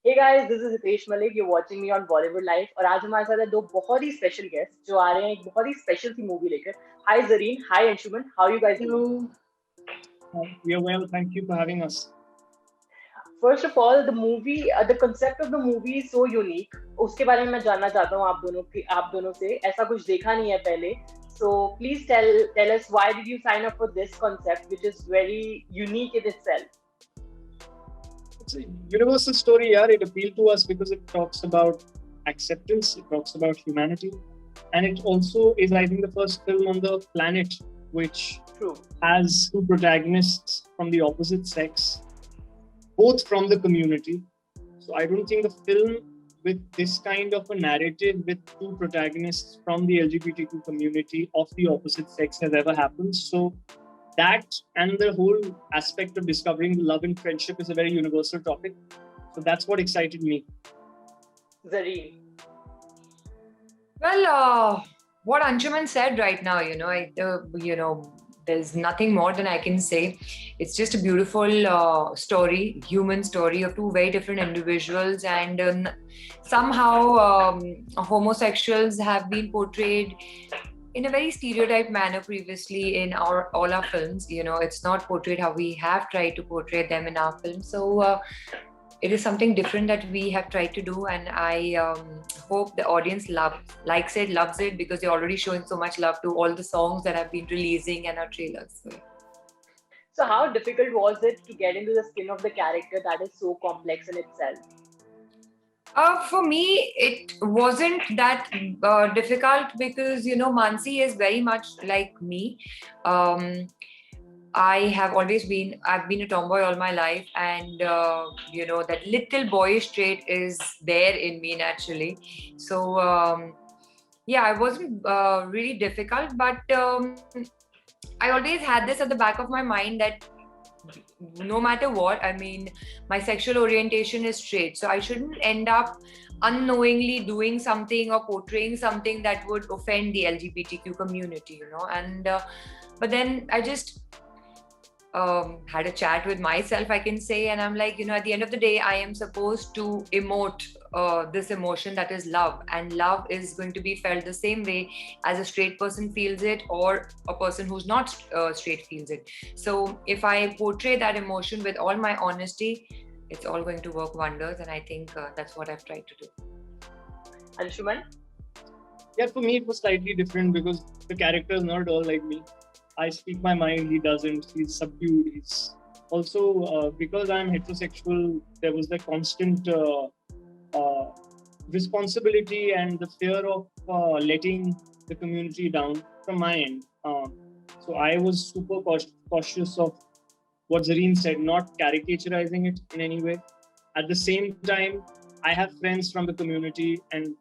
Hey guys, this is Hitesh Malik. You're watching me on Bollywood Live और आज हमारे साथ है दो बहुत ही स्पेशल गेस्ट जो आ रहे हैं एक बहुत ही स्पेशल सी मूवी लेकर. Hi Zareen, hi Anshuman. How are you guys doing? Hello. We are well. Thank you for having us. First of all, the concept of the movie is so unique. उसके बारे में मैं जानना चाहता हूँ आप दोनों से. ऐसा कुछ देखा नहीं है पहले. So please tell us why did you sign up for this concept, which is very unique in itself. It's a universal story, yeah. It appealed to us because it talks about acceptance, it talks about humanity, and it also is, I think, the first film on the planet which has two protagonists from the opposite sex, both from the community. So I don't think the film with this kind of a narrative with two protagonists from the LGBTQ community of the opposite sex has ever happened. So that and the whole aspect of discovering love and friendship is a very universal topic. So that's what excited me. Zareen. Well, what Anshuman said right now, there's nothing more than I can say. It's just a beautiful story, human story of two very different individuals, and somehow homosexuals have been portrayed in a very stereotyped manner previously in all our films. It's not portrayed how we have tried to portray them in our films. So it is something different that we have tried to do, and I hope the audience loves it, because they're already showing so much love to all the songs that have been releasing and our trailers. So how difficult was it to get into the skin of the character that is so complex in itself? For me, it wasn't that difficult because, Mansi is very much like me. I've been a tomboy all my life, and, that little boyish trait is there in me naturally. So, it wasn't really difficult, but I always had this at the back of my mind that no matter what, my sexual orientation is straight, so I shouldn't end up unknowingly doing something or portraying something that would offend the LGBTQ community, and but then I just had a chat with myself, I can say, and I'm like, at the end of the day, I am supposed to emote this emotion that is love, and love is going to be felt the same way as a straight person feels it or a person who's not straight feels it. So if I portray that emotion with all my honesty, it's all going to work wonders, and I think that's what I've tried to do. Anshuman? Yeah, for me it was slightly different because the character is not at all like me. I speak my mind, he doesn't. He's subdued. He's also, because I'm heterosexual, there was the constant responsibility and the fear of letting the community down from my end. So I was super cautious of what Zareen said, not caricaturizing it in any way. At the same time, I have friends from the community, and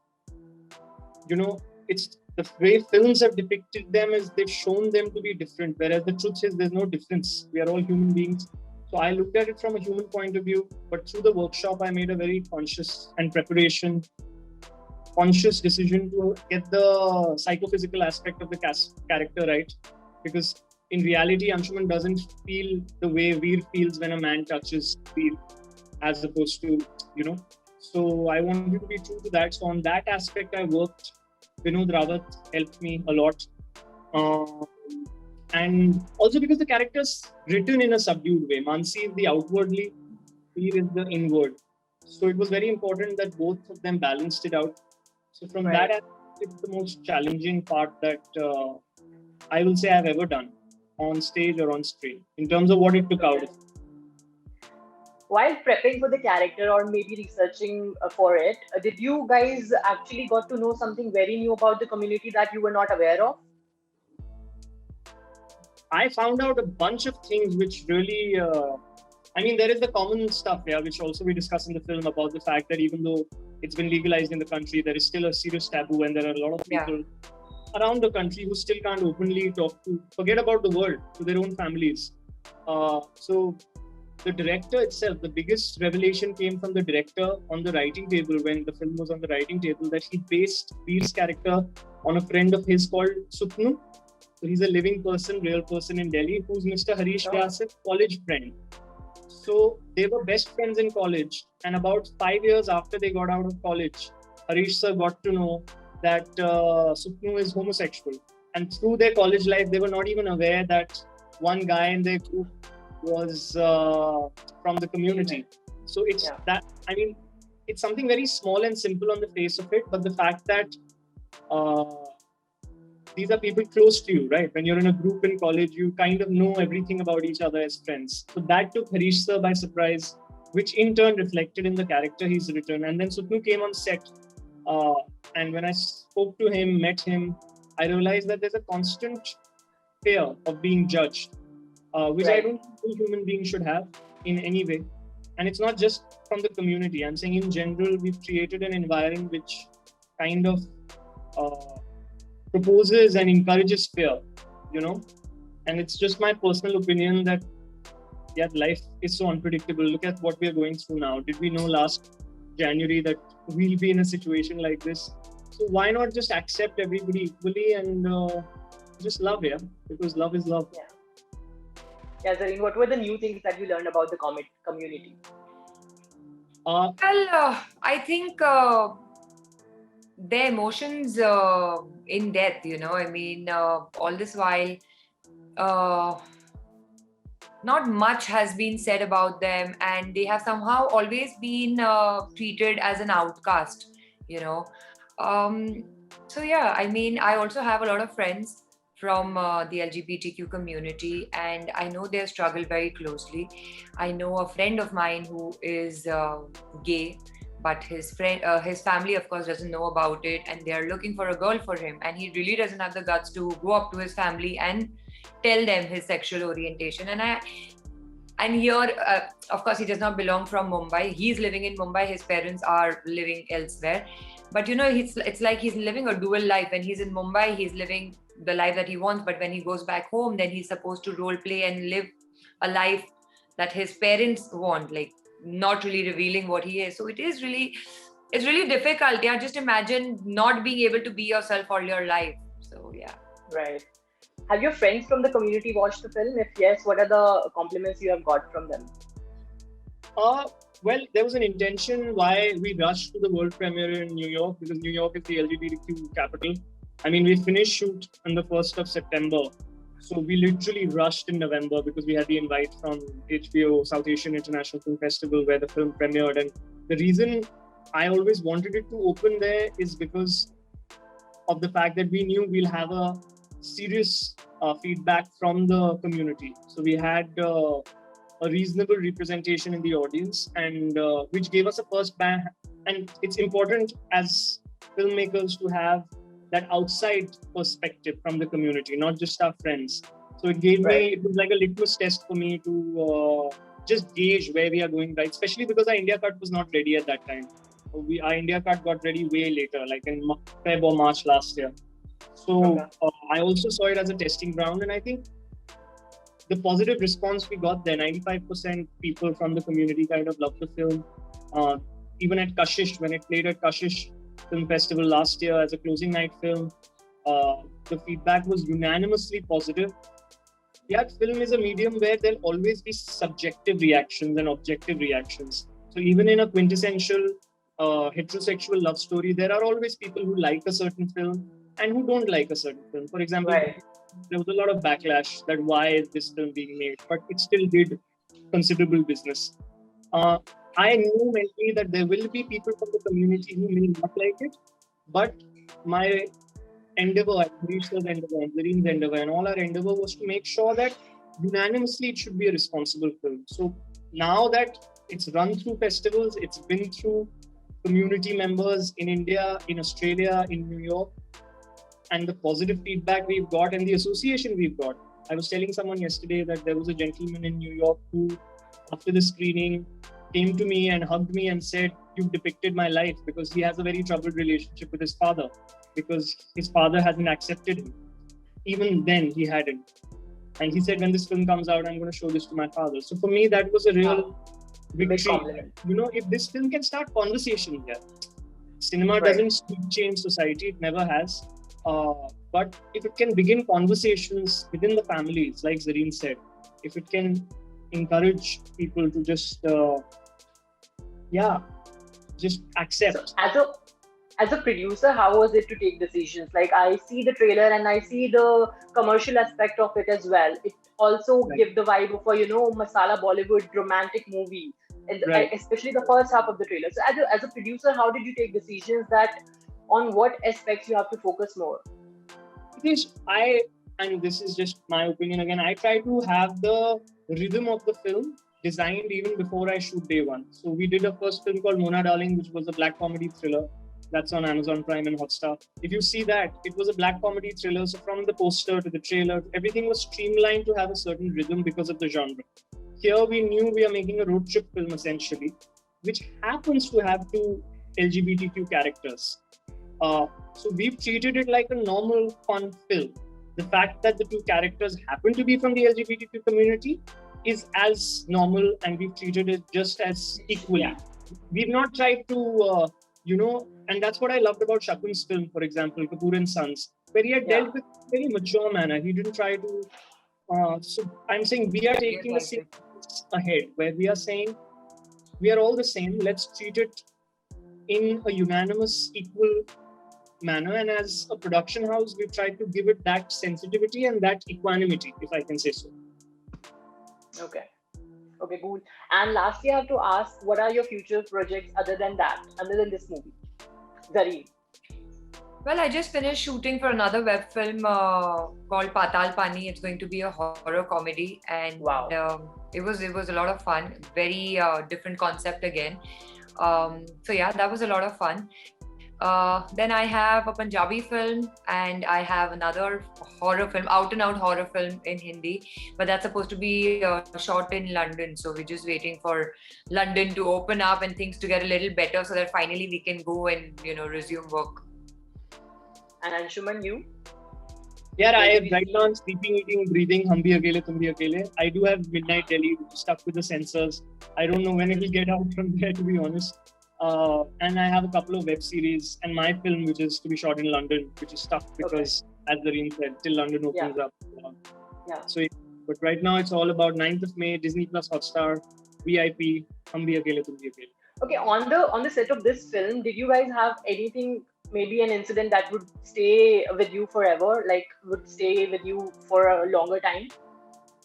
it's the way films have depicted them is they've shown them to be different, whereas the truth is there's no difference. We are all human beings. So I looked at it from a human point of view, but through the workshop, I made a very conscious decision to get the psychophysical aspect of the character right. Because in reality, Anshuman doesn't feel the way Veer feels when a man touches Veer, as opposed to, So I wanted to be true to that. So on that aspect, I worked. Vinod Rawat helped me a lot. And also because the character's written in a subdued way. Mansi is the outwardly, Veer is the inward. So it was very important that both of them balanced it out. So from that aspect, it's the most challenging part that I will say I've ever done on stage or on screen in terms of what it took out of it. While prepping for the character or maybe researching for it, did you guys actually got to know something very new about the community that you were not aware of? I found out a bunch of things which really, there is the common stuff, which also we discuss in the film about the fact that even though it's been legalized in the country, there is still a serious taboo, and there are a lot of people around the country who still can't openly forget about the world, to their own families. So the director itself, the biggest revelation came from the director on the writing table when the film was on the writing table, that he based Veer's character on a friend of his called Supnu. So he's a living person, real person in Delhi, who's Mr. Harish Vyas's college friend. So they were best friends in college, and about 5 years after they got out of college, Harish sir got to know that Supnu is homosexual. And through their college life, they were not even aware that one guy in their group was from the community. So it's that, I mean, it's something very small and simple on the face of it, but the fact that these are people close to you, right? When you're in a group in college, you kind of know everything about each other as friends. So that took Harish sir by surprise, which in turn reflected in the character he's written. And then Supnu came on set. And when I spoke to him, met him, I realized that there's a constant fear of being judged, which I don't think a human being should have in any way. And it's not just from the community. I'm saying in general, we've created an environment which kind of proposes and encourages fear, you know? And it's just my personal opinion that, yeah, life is so unpredictable. Look at what we are going through now. Did we know last January that we'll be in a situation like this? So why not just accept everybody equally and just love, yeah? Because love is love. Yeah, Zareen, what were the new things that you learned about the community? Well, I think their emotions in death, you know, I mean, all this while, not much has been said about them, and they have somehow always been treated as an outcast, you know. So yeah, I mean, I also have a lot of friends from the LGBTQ community, and I know their struggle very closely. I know a friend of mine who is gay, but his family, of course, doesn't know about it, and they're looking for a girl for him, and he really doesn't have the guts to go up to his family and tell them his sexual orientation. And here, of course, he does not belong from Mumbai. He's living in Mumbai. His parents are living elsewhere. But you know, it's like he's living a dual life. When he's in Mumbai, he's living the life that he wants. But when he goes back home, then he's supposed to role play and live a life that his parents want, like not really revealing what he is. So it's really difficult. Yeah, just imagine not being able to be yourself all your life. So yeah. Right. Have your friends from the community watched the film? If yes, what are the compliments you have got from them? Well, there was an intention why we rushed to the world premiere in New York, because New York is the LGBTQ capital. I mean, we finished shoot on the 1st of September. So we literally rushed in November because we had the invite from HBO, South Asian International Film Festival, where the film premiered. And the reason I always wanted it to open there is because of the fact that we knew we'll have a serious feedback from the community. So we had a reasonable representation in the audience, and which gave us a first bang. And it's important as filmmakers to have that outside perspective from the community, not just our friends. So it gave me, it was like a litmus test for me to just gauge where we are going, right? Especially because our India cut was not ready at that time. Our India cut got ready way later, like in Feb or March last year. So I also saw it as a testing ground, and I think the positive response we got there, 95% people from the community kind of loved the film. Even at Kashish, when it played at Kashish Film Festival last year as a closing night film, the feedback was unanimously positive. Yeah, film is a medium where there'll always be subjective reactions and objective reactions. So even in a quintessential heterosexual love story, there are always people who like a certain film and who don't like a certain film. For example, there was a lot of backlash that why is this film being made, but it still did considerable business. I knew mentally that there will be people from the community who may not like it, but my endeavor, Harish's endeavor, Zareen's endeavor, and all our endeavor was to make sure that unanimously it should be a responsible film. So now that it's run through festivals, it's been through community members in India, in Australia, in New York, and the positive feedback we've got and the association we've got. I was telling someone yesterday that there was a gentleman in New York who, after the screening, came to me and hugged me and said, "You've depicted my life," because he has a very troubled relationship with his father, because his father hasn't accepted him. Even then, he hadn't. And he said, when this film comes out, I'm going to show this to my father. So for me, that was a real victory. You know, if this film can start conversation here, cinema doesn't change society, it never has. But if it can begin conversations within the families, like Zareen said, if it can encourage people to just accept. So as a producer, how was it to take decisions? Like, I see the trailer and I see the commercial aspect of it as well. It also Right. give the vibe of a masala Bollywood romantic movie, and Right. especially the first half of the trailer. So as a producer, how did you take decisions that on what aspects you have to focus more? Because and this is just my opinion again, I try to have the rhythm of the film designed even before I shoot day one. So we did a first film called Mona Darling, which was a black comedy thriller. That's on Amazon Prime and Hotstar. If you see that, it was a black comedy thriller. So from the poster to the trailer, everything was streamlined to have a certain rhythm because of the genre. Here we knew we are making a road trip film essentially, which happens to have two LGBTQ characters. So we've treated it like a normal, fun film. The fact that the two characters happen to be from the LGBTQ community is as normal, and we've treated it just as equally. Yeah. We've not tried to, and that's what I loved about Shakun's film, for example, Kapoor and Sons, where he had dealt with a very mature manner. He didn't try to. So I'm saying we are taking a step ahead, where we are saying we are all the same. Let's treat it in a unanimous, equal manner. And as a production house, we've tried to give it that sensitivity and that equanimity, if I can say so. Okay, cool. And lastly, I have to ask, what are your future projects other than this movie? Zareen. Well, I just finished shooting for another web film called Patal Pani. It's going to be a horror comedy, and it was a lot of fun. Very different concept again. So yeah, that was a lot of fun. Then I have a Punjabi film, and I have another horror film, out and out horror film in Hindi, but that's supposed to be shot in London. So we're just waiting for London to open up and things to get a little better, so that finally we can go and resume work. And Anshuman, you? Yeah, I have right now sleeping, eating, breathing, Hum Bhi Akele, Tum Bhi Akele. I do have Midnight Delhi stuck with the censors. I don't know when it will get out from there, to be honest. And I have a couple of web series and my film, which is to be shot in London, which is stuck because, as Zareen said, till London opens up. So, but right now it's all about 9th of May, Disney Plus Hotstar, VIP, Hum Bhi Akele, Tum Bhi Akele. Okay, on the set of this film, did you guys have anything, maybe an incident that would stay with you forever, like would stay with you for a longer time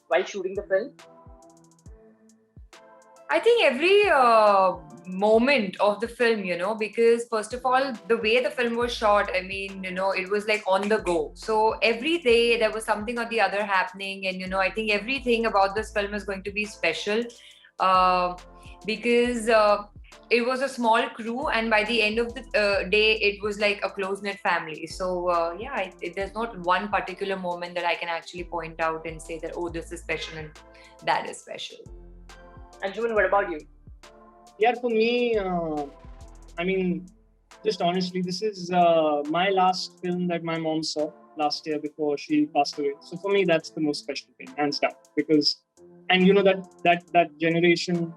while shooting the film? I think every moment of the film, because first of all, the way the film was shot, I mean, it was like on the go. So every day there was something or the other happening. And, I think everything about this film is going to be special because it was a small crew. And by the end of the day, it was like a close-knit family. So there's not one particular moment that I can actually point out and say that, oh, this is special and that is special. Anshuman, what about you? Yeah, for me, I mean, just honestly, this is my last film that my mom saw last year before she passed away. So for me, that's the most special thing, hands down. Because, and that generation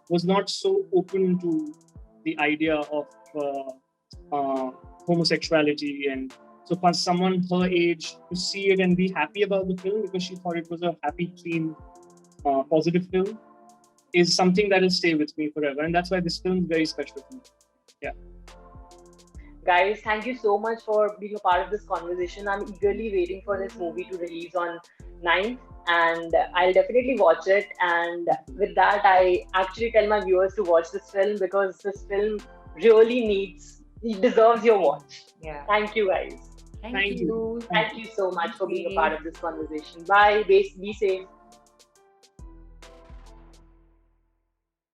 was not so open to the idea of homosexuality, and so for someone her age to see it and be happy about the film because she thought it was a happy, clean, positive film, is something that will stay with me forever. And that's why this film is very special to me. Yeah. Guys, thank you so much for being a part of this conversation. I'm eagerly waiting for this movie to release on 9th, and I'll definitely watch it. And with that, I actually tell my viewers to watch this film because this film really deserves your watch. Yeah. Thank you, guys. Thank you. Thank you so much for being a part of this conversation. Bye. Be safe.